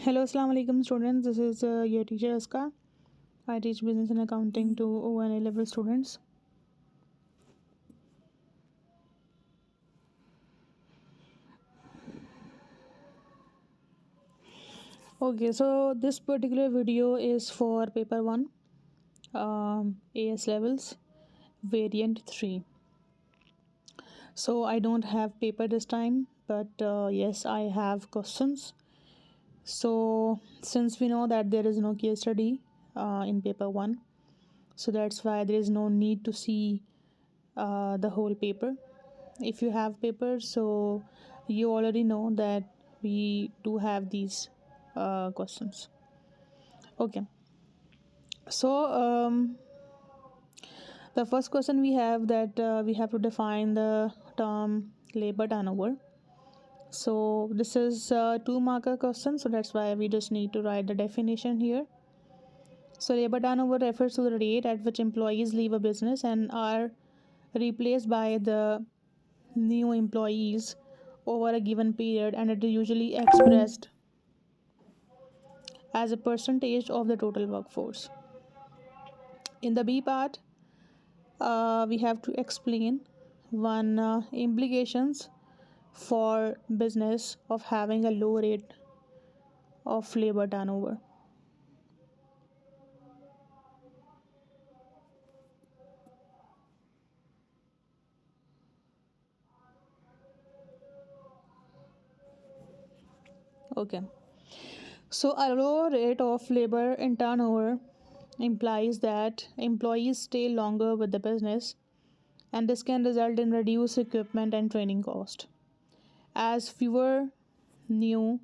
Hello, Assalamu alaikum students. This is your teacher Azka. I teach business and accounting to O and A level students. Okay, so this particular video is for paper 1, AS levels, variant 3. So I don't have paper this time, but yes, I have questions. So since we know that there is no case study in paper 1, so that's why there is no need to see the whole paper. If you have papers, so you already know that we do have these questions. Okay, so the first question we have that we have to define the term labor turnover. So this is a 2-marker question, so that's why we just need to write the definition here. So labor turnover refers to the rate at which employees leave a business and are replaced by the new employees over a given period, and it is usually expressed as a percentage of the total workforce. In the B part, we have to explain one implications for business of having a low rate of labor turnover. Okay, so a low rate of labor in turnover implies that employees stay longer with the business, and this can result in reduced equipment and training cost. As fewer new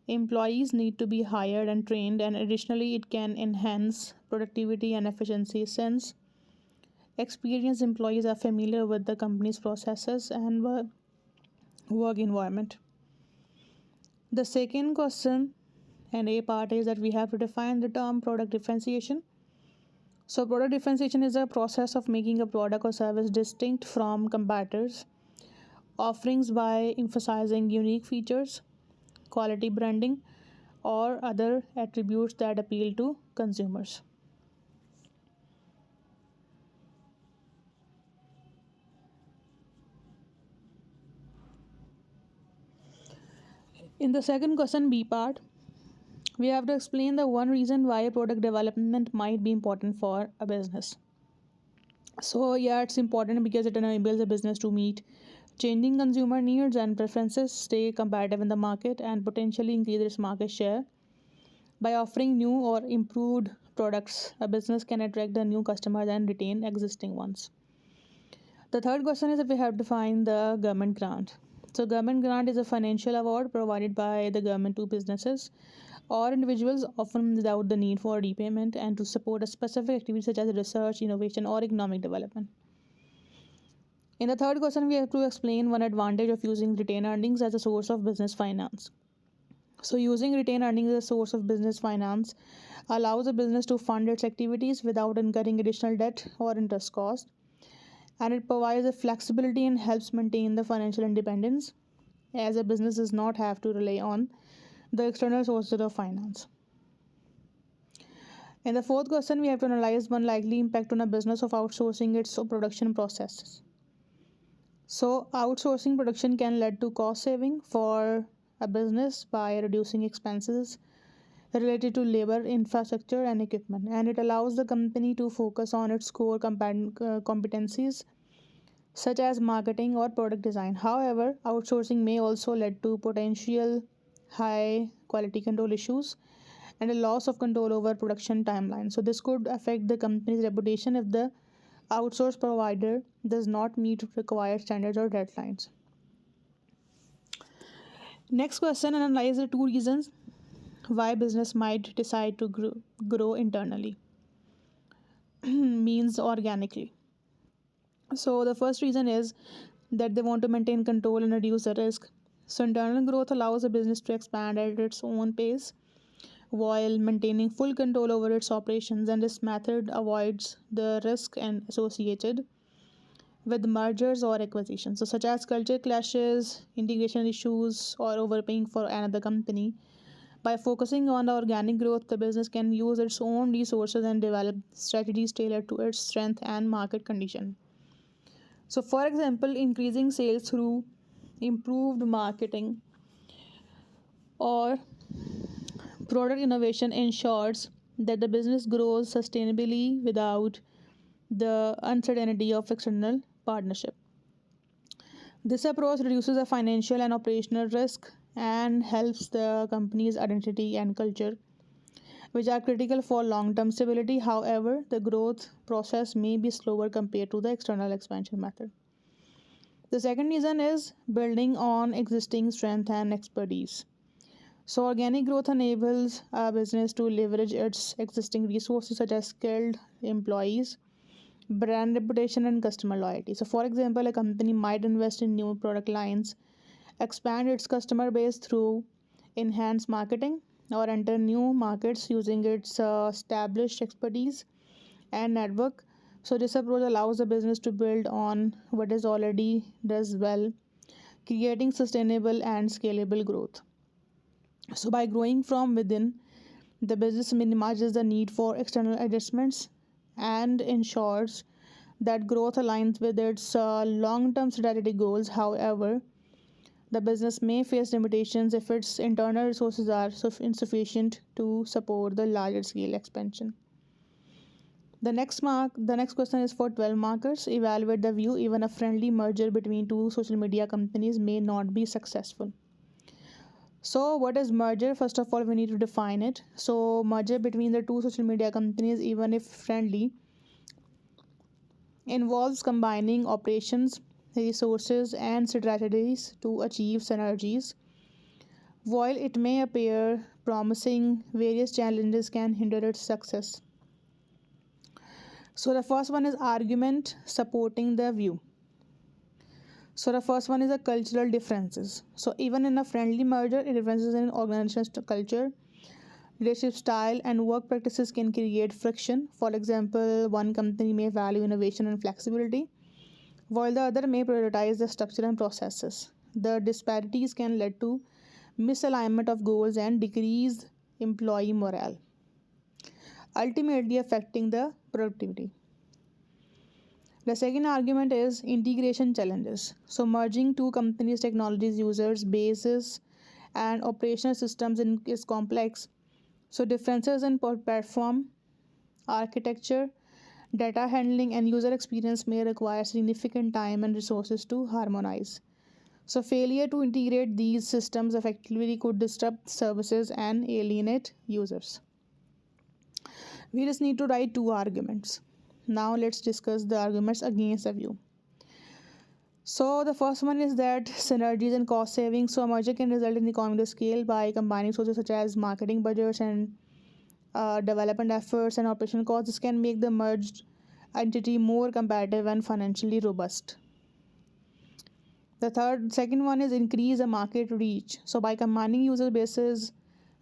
employees need to be hired and trained, and additionally, it can enhance productivity and efficiency since experienced employees are familiar with the company's processes and work environment. The second question and A part is that we have to define the term product differentiation. So, product differentiation is a process of making a product or service distinct from competitors' offerings by emphasizing unique features, quality branding, or other attributes that appeal to consumers. In the second question, B part, we have to explain the one reason why product development might be important for a business. So, yeah, it's important because it enables a business to meet changing consumer needs and preferences, stay competitive in the market, and potentially increase its market share. By offering new or improved products, a business can attract the new customers and retain existing ones. The third question is if we have to find the government grant. So, government grant is a financial award provided by the government to businesses or individuals, often without the need for repayment, and to support a specific activity such as research, innovation, or economic development. In the third question, we have to explain one advantage of using retained earnings as a source of business finance. So, using retained earnings as a source of business finance allows a business to fund its activities without incurring additional debt or interest cost, and it provides a flexibility and helps maintain the financial independence, as a business does not have to rely on the external sources of finance. In the fourth question, we have to analyze one likely impact on a business of outsourcing its production processes. So, outsourcing production can lead to cost saving for a business by reducing expenses related to labor, infrastructure, and equipment, and it allows the company to focus on its core competencies such as marketing or product design. However, outsourcing may also lead to potential high quality control issues and a loss of control over production timeline. So, this could affect the company's reputation if the outsourced provider does not meet required standards or deadlines. Next question, analyze the two reasons why business might decide to grow internally means organically. So, the first reason is that they want to maintain control and reduce the risk. So, internal growth allows a business to expand at its own pace while maintaining full control over its operations, and this method avoids the risk and associated with mergers or acquisitions, so such as culture clashes, integration issues, or overpaying for another company. By focusing on the organic growth, the business can use its own resources and develop strategies tailored to its strength and market condition. So, for example, increasing sales through improved marketing or product innovation ensures that the business grows sustainably without the uncertainty of external partnership. This approach reduces the financial and operational risk and helps the company's identity and culture, which are critical for long term stability. However, the growth process may be slower compared to the external expansion method. The second reason is building on existing strength and expertise. So, organic growth enables a business to leverage its existing resources such as skilled employees, brand reputation, and customer loyalty. So, for example, a company might invest in new product lines, expand its customer base through enhanced marketing, or enter new markets using its established expertise and network. So, this approach allows the business to build on what is already does well, creating sustainable and scalable growth. So, by growing from within, the business minimizes the need for external adjustments and ensures that growth aligns with its long term strategic goals. However, the business may face limitations if its internal resources are insufficient to support the larger scale expansion. The next question is for 12 markers. Evaluate the view. Even a friendly merger between two social media companies may not be successful. So, what is merger? First of all, we need to define it. So, merger between the two social media companies, even if friendly, involves combining operations, resources, and strategies to achieve synergies. While it may appear promising, various challenges can hinder its success. So, the first one is argument supporting the view. So, the first one is the cultural differences. So, even in a friendly merger, differences in organization's culture, leadership style, and work practices can create friction. For example, one company may value innovation and flexibility, while the other may prioritize the structure and processes. The disparities can lead to misalignment of goals and decreased employee morale, ultimately affecting the productivity. The second argument is integration challenges. So, merging two companies' technologies, users, bases, and operational systems is complex. So, differences in platform, architecture, data handling, and user experience may require significant time and resources to harmonize. So, failure to integrate these systems effectively could disrupt services and alienate users. We just need to write two arguments. Now, let's discuss the arguments against the view. So, the first one is that synergies and cost savings. So, a merger can result in economies of scale by combining sources such as marketing budgets and development efforts and operational costs. This can make the merged entity more competitive and financially robust. Second one is increase the market reach. So, by combining user bases,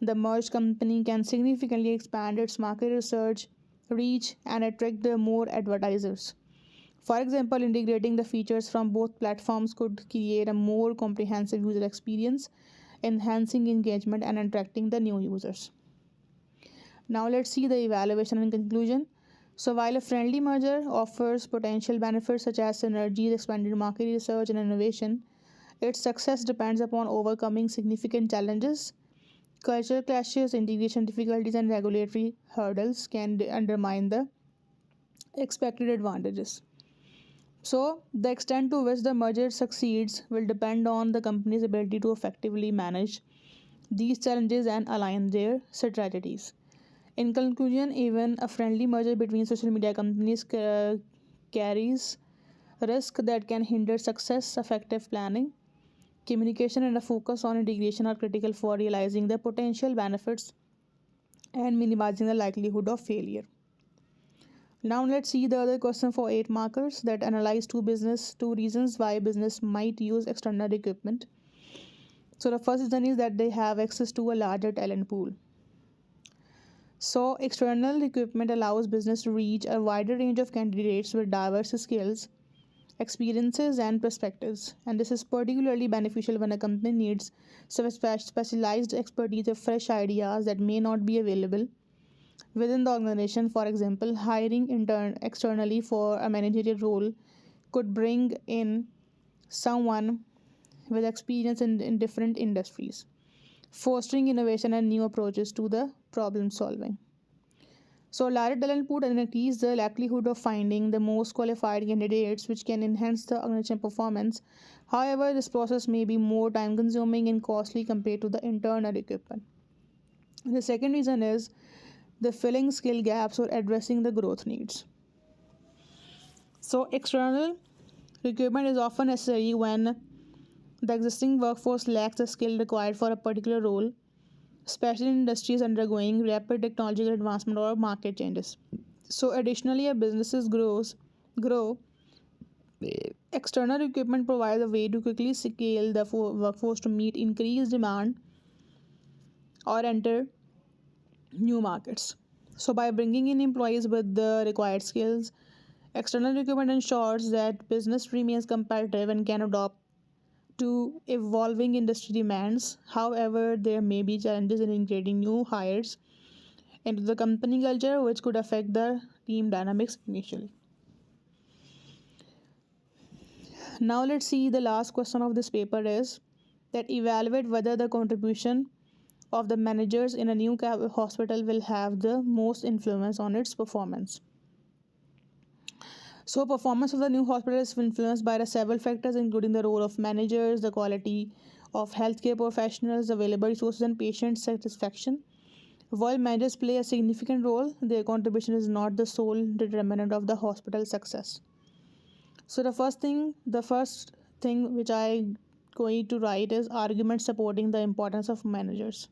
the merged company can significantly expand its market research, reach, and attract the more advertisers. For example, integrating the features from both platforms could create a more comprehensive user experience, enhancing engagement and attracting the new users. Now, let's see the evaluation and conclusion. So, while a friendly merger offers potential benefits such as synergies, expanded market research, and innovation, its success depends upon overcoming significant challenges. Cultural clashes, integration difficulties, and regulatory hurdles can undermine the expected advantages. So, the extent to which the merger succeeds will depend on the company's ability to effectively manage these challenges and align their strategies. In conclusion, even a friendly merger between social media companies carries risk that can hinder success. Effective planning, communication, and a focus on integration are critical for realizing the potential benefits and minimizing the likelihood of failure. Now let's see the other question for 8 markers that analyze two reasons why business might use external equipment. So the first reason is that they have access to a larger talent pool. So external equipment allows business to reach a wider range of candidates with diverse skills, experiences, and perspectives. And this is particularly beneficial when a company needs specialized expertise or fresh ideas that may not be available within the organization. For example, hiring externally for a managerial role could bring in someone with experience in different industries, fostering innovation and new approaches to the problem solving. So, larger talent pool increase the likelihood of finding the most qualified candidates, which can enhance the organization performance. However, this process may be more time consuming and costly compared to the internal equipment. The second reason is the filling skill gaps or addressing the growth needs. So, external recruitment is often necessary when the existing workforce lacks the skill required for a particular role, especially in industries undergoing rapid technological advancement or market changes. So, additionally, as businesses grow, external equipment provides a way to quickly scale the workforce to meet increased demand or enter new markets. So, by bringing in employees with the required skills, external equipment ensures that business remains competitive and can adapt to evolving industry demands. However, there may be challenges in integrating new hires into the company culture, which could affect the team dynamics initially. Now, let's see the last question of this paper is that evaluate whether the contribution of the managers in a new hospital will have the most influence on its performance. So, performance of the new hospital is influenced by the several factors, including the role of managers, the quality of healthcare professionals, available resources, and patient satisfaction. While managers play a significant role, their contribution is not the sole determinant of the hospital's success. So, the first thing which I going to write is arguments supporting the importance of managers.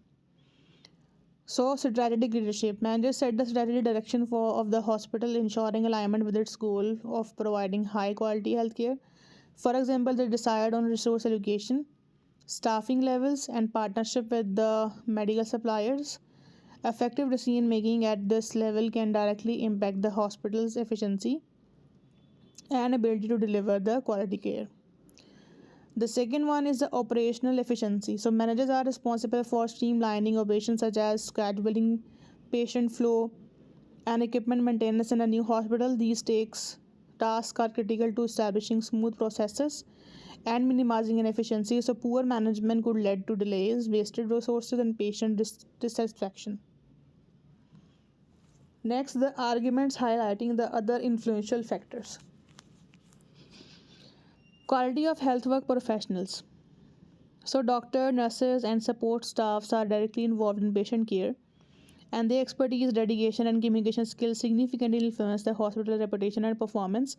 So, strategic leadership. Managers set the strategic direction of the hospital, ensuring alignment with its goal of providing high quality healthcare. For example, they decide on resource allocation, staffing levels, and partnership with the medical suppliers. Effective decision making at this level can directly impact the hospital's efficiency and ability to deliver the quality care. The second one is the operational efficiency. So, managers are responsible for streamlining operations such as scheduling, patient flow, and equipment maintenance in a new hospital. These tasks are critical to establishing smooth processes and minimizing inefficiencies. So, poor management could lead to delays, wasted resources, and patient dissatisfaction. Next, the arguments highlighting the other influential factors. Quality of health work professionals. So, doctor, nurses, and support staffs are directly involved in patient care, and their expertise, dedication, and communication skills significantly influence the hospital reputation and performance.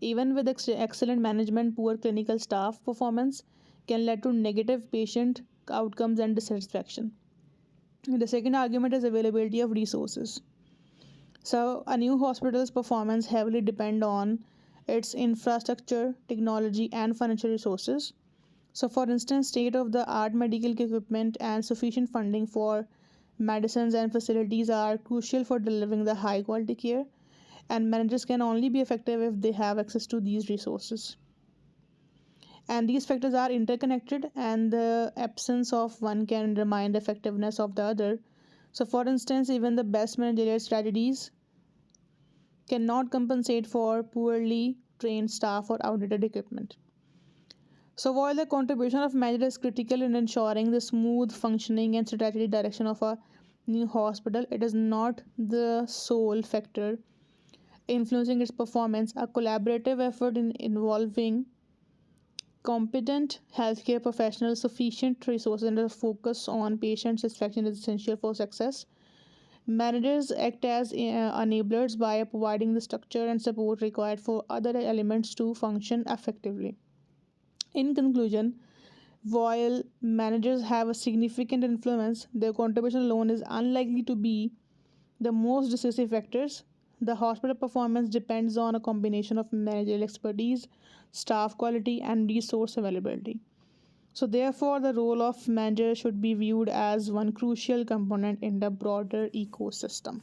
Even with excellent management, poor clinical staff performance can lead to negative patient outcomes and dissatisfaction. The second argument is availability of resources. So, a new hospital's performance heavily depend on its infrastructure, technology, and financial resources. So, for instance, state of the art medical equipment and sufficient funding for medicines and facilities are crucial for delivering the high quality care, and managers can only be effective if they have access to these resources. And these factors are interconnected, and the absence of one can undermine the effectiveness of the other. So, for instance, even the best managerial strategies cannot compensate for poorly trained staff or outdated equipment. So, while the contribution of manager is critical in ensuring the smooth functioning and strategic direction of a new hospital, it is not the sole factor influencing its performance. A collaborative effort in involving competent healthcare professionals, sufficient resources, and a focus on patient satisfaction is essential for success. Managers act as enablers by providing the structure and support required for other elements to function effectively. In conclusion, while managers have a significant influence, their contribution alone is unlikely to be the most decisive factors. The hospital performance depends on a combination of managerial expertise, staff quality, and resource availability. So, therefore, the role of manager should be viewed as one crucial component in the broader ecosystem.